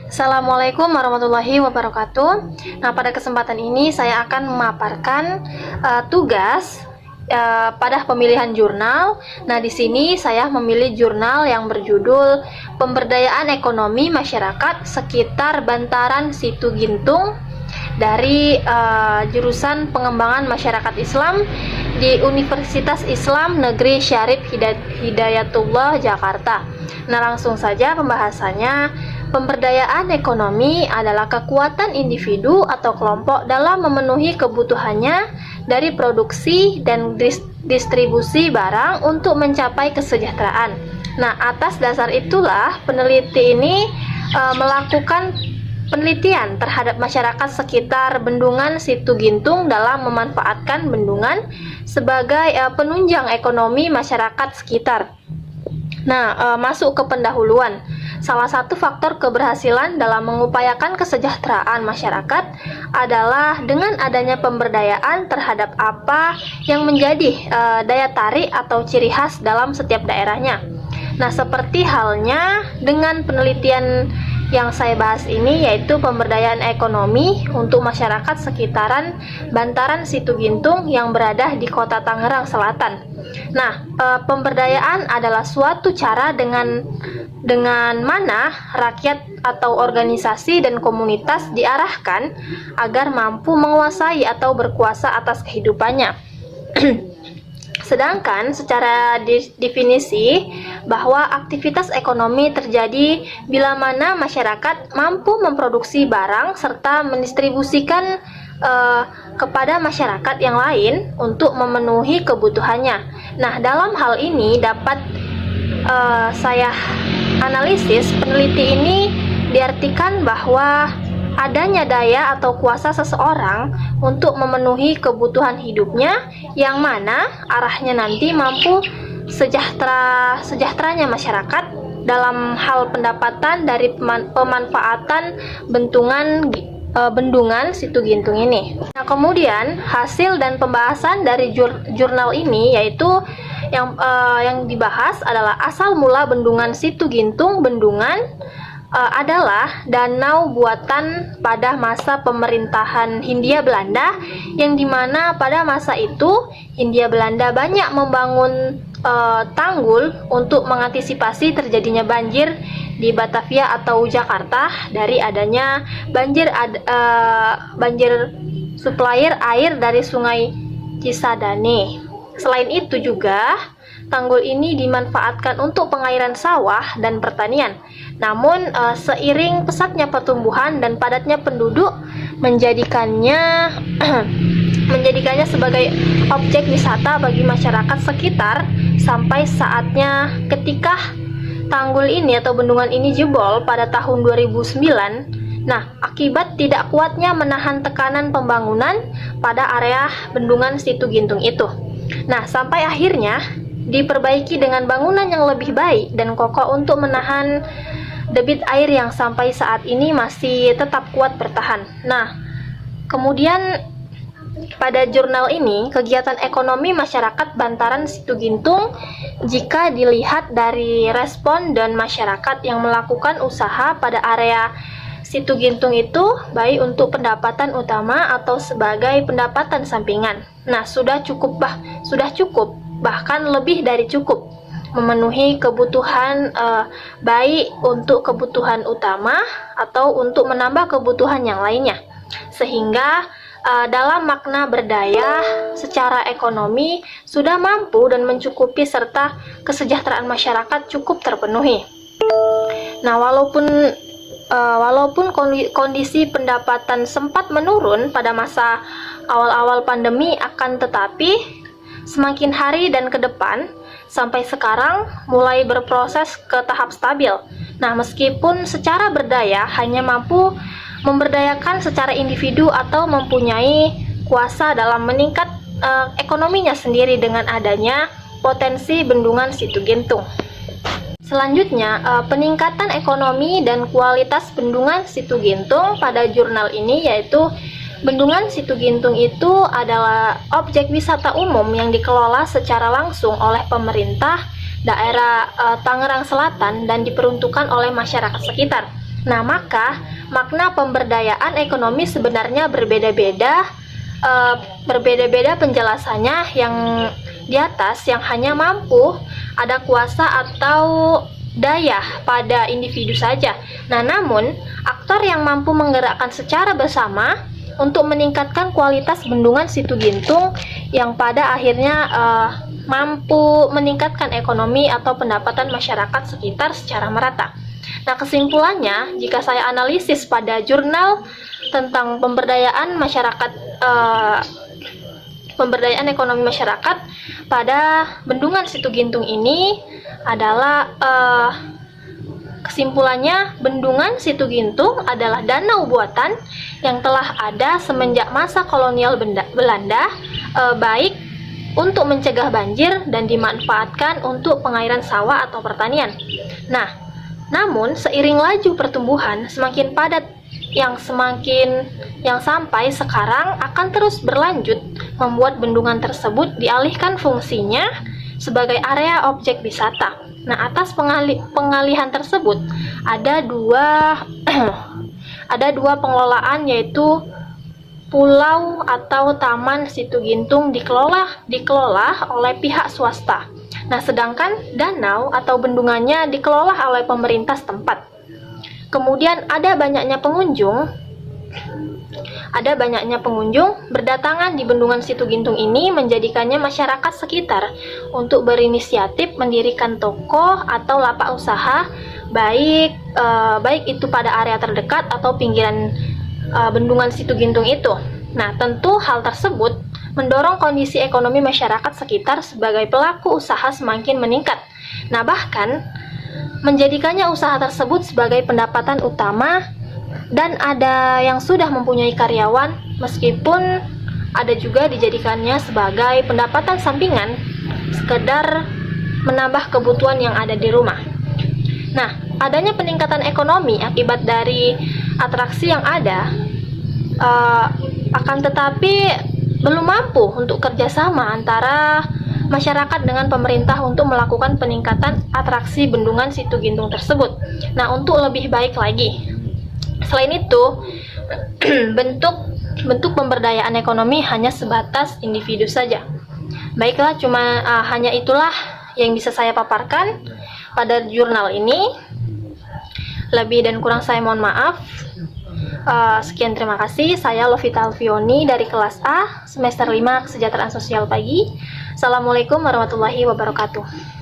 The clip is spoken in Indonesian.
Assalamualaikum warahmatullahi wabarakatuh. Nah, pada kesempatan ini saya akan memaparkan tugas pada pemilihan jurnal. Nah, di sini saya memilih jurnal yang berjudul Pemberdayaan Ekonomi Masyarakat Sekitar Bantaran Situ Gintung dari jurusan Pengembangan Masyarakat Islam di Universitas Islam Negeri Syarif Hidayatullah Jakarta. Nah, langsung saja pembahasannya. Pemberdayaan ekonomi adalah kekuatan individu atau kelompok dalam memenuhi kebutuhannya dari produksi dan distribusi barang untuk mencapai kesejahteraan. Nah, atas dasar itulah peneliti ini melakukan penelitian terhadap masyarakat sekitar Bendungan Situ Gintung dalam memanfaatkan bendungan sebagai penunjang ekonomi masyarakat sekitar. Nah, masuk ke pendahuluan. Salah satu faktor keberhasilan dalam mengupayakan kesejahteraan masyarakat adalah dengan adanya pemberdayaan terhadap apa yang menjadi daya tarik atau ciri khas dalam setiap daerahnya. Nah, seperti halnya dengan penelitian yang saya bahas ini, yaitu pemberdayaan ekonomi untuk masyarakat sekitaran Bantaran Situ Gintung yang berada di Kota Tangerang Selatan. Nah, pemberdayaan adalah suatu cara dengan mana rakyat atau organisasi dan komunitas diarahkan agar mampu menguasai atau berkuasa atas kehidupannya. Sedangkan secara definisi bahwa aktivitas ekonomi terjadi bila mana masyarakat mampu memproduksi barang serta mendistribusikan kepada masyarakat yang lain untuk memenuhi kebutuhannya. Nah, dalam hal ini dapat saya analisis, peneliti ini diartikan bahwa adanya daya atau kuasa seseorang untuk memenuhi kebutuhan hidupnya yang mana arahnya nanti mampu sejahteranya masyarakat dalam hal pendapatan dari pemanfaatan bendungan Situ Gintung ini. Nah, kemudian hasil dan pembahasan dari jurnal ini yaitu yang dibahas adalah asal mula Bendungan Situ Gintung. Bendungan adalah danau buatan pada masa pemerintahan Hindia Belanda, yang dimana pada masa itu Hindia Belanda banyak membangun tanggul untuk mengantisipasi terjadinya banjir di Batavia atau Jakarta dari adanya banjir supplier air dari Sungai Cisadane. Selain itu juga tanggul ini dimanfaatkan untuk pengairan sawah dan pertanian. Namun seiring pesatnya pertumbuhan dan padatnya penduduk menjadikannya sebagai objek wisata bagi masyarakat sekitar sampai saatnya ketika tanggul ini atau bendungan ini jebol pada tahun 2009. Nah, akibat tidak kuatnya menahan tekanan pembangunan pada area Bendungan Situ Gintung itu. Nah, sampai akhirnya diperbaiki dengan bangunan yang lebih baik dan kokoh untuk menahan debit air yang sampai saat ini masih tetap kuat bertahan. Nah, kemudian pada jurnal ini, kegiatan ekonomi masyarakat Bantaran Situ Gintung jika dilihat dari respon dan masyarakat yang melakukan usaha pada area Situ Gintung itu baik untuk pendapatan utama atau sebagai pendapatan sampingan. Nah, sudah cukup bahkan lebih dari cukup memenuhi kebutuhan baik untuk kebutuhan utama atau untuk menambah kebutuhan yang lainnya. Sehingga dalam makna berdaya secara ekonomi sudah mampu dan mencukupi serta kesejahteraan masyarakat cukup terpenuhi. Nah, walaupun kondisi pendapatan sempat menurun pada masa awal-awal pandemi, akan tetapi semakin hari dan ke depan sampai sekarang mulai berproses ke tahap stabil. Nah, meskipun secara berdaya hanya mampu memberdayakan secara individu atau mempunyai kuasa dalam meningkat ekonominya sendiri dengan adanya potensi Bendungan Situ Gintung. Selanjutnya, peningkatan ekonomi dan kualitas Bendungan Situ Gintung pada jurnal ini yaitu Bendungan Situ Gintung itu adalah objek wisata umum yang dikelola secara langsung oleh pemerintah daerah Tangerang Selatan dan diperuntukkan oleh masyarakat sekitar. Nah, maka makna pemberdayaan ekonomi sebenarnya berbeda-beda. Berbeda-beda penjelasannya. Yang di atas yang hanya mampu, ada kuasa atau daya pada individu saja. Nah, namun aktor yang mampu menggerakkan secara bersama untuk meningkatkan kualitas bendungan Situgintung yang pada akhirnya mampu meningkatkan ekonomi atau pendapatan masyarakat sekitar secara merata. Nah, kesimpulannya, jika saya analisis pada jurnal tentang pemberdayaan masyarakat, pemberdayaan ekonomi masyarakat pada bendungan Situgintung ini adalah kesimpulannya, bendungan Situgintung adalah danau buatan yang telah ada semenjak masa kolonial Belanda, baik untuk mencegah banjir dan dimanfaatkan untuk pengairan sawah atau pertanian. Nah, namun seiring laju pertumbuhan semakin padat yang sampai sekarang akan terus berlanjut membuat bendungan tersebut dialihkan fungsinya sebagai area objek wisata. Nah, atas pengalihan tersebut ada dua pengelolaan, yaitu pulau atau Taman Situgintung dikelola oleh pihak swasta. Nah, sedangkan danau atau bendungannya dikelola oleh pemerintah setempat. Kemudian ada banyaknya pengunjung berdatangan di bendungan Situgintung ini menjadikannya masyarakat sekitar untuk berinisiatif mendirikan toko atau lapak usaha, baik itu pada area terdekat atau pinggiran bendungan Situgintung itu. Nah, tentu hal tersebut mendorong kondisi ekonomi masyarakat sekitar sebagai pelaku usaha semakin meningkat. Nah, bahkan menjadikannya usaha tersebut sebagai pendapatan utama, dan ada yang sudah mempunyai karyawan, meskipun ada juga dijadikannya sebagai pendapatan sampingan sekedar menambah kebutuhan yang ada di rumah. Nah, adanya peningkatan ekonomi akibat dari atraksi yang ada, akan tetapi belum mampu untuk kerjasama antara masyarakat dengan pemerintah untuk melakukan peningkatan atraksi bendungan Situgintung tersebut. Nah, untuk lebih baik lagi, selain itu, bentuk pemberdayaan ekonomi hanya sebatas individu saja. Baiklah, hanya itulah yang bisa saya paparkan pada jurnal ini. Lebih dan kurang saya mohon maaf. Sekian, terima kasih. Saya Lovita Alfioni dari kelas A, semester 5 Kesejahteraan Sosial Pagi. Assalamualaikum warahmatullahi wabarakatuh.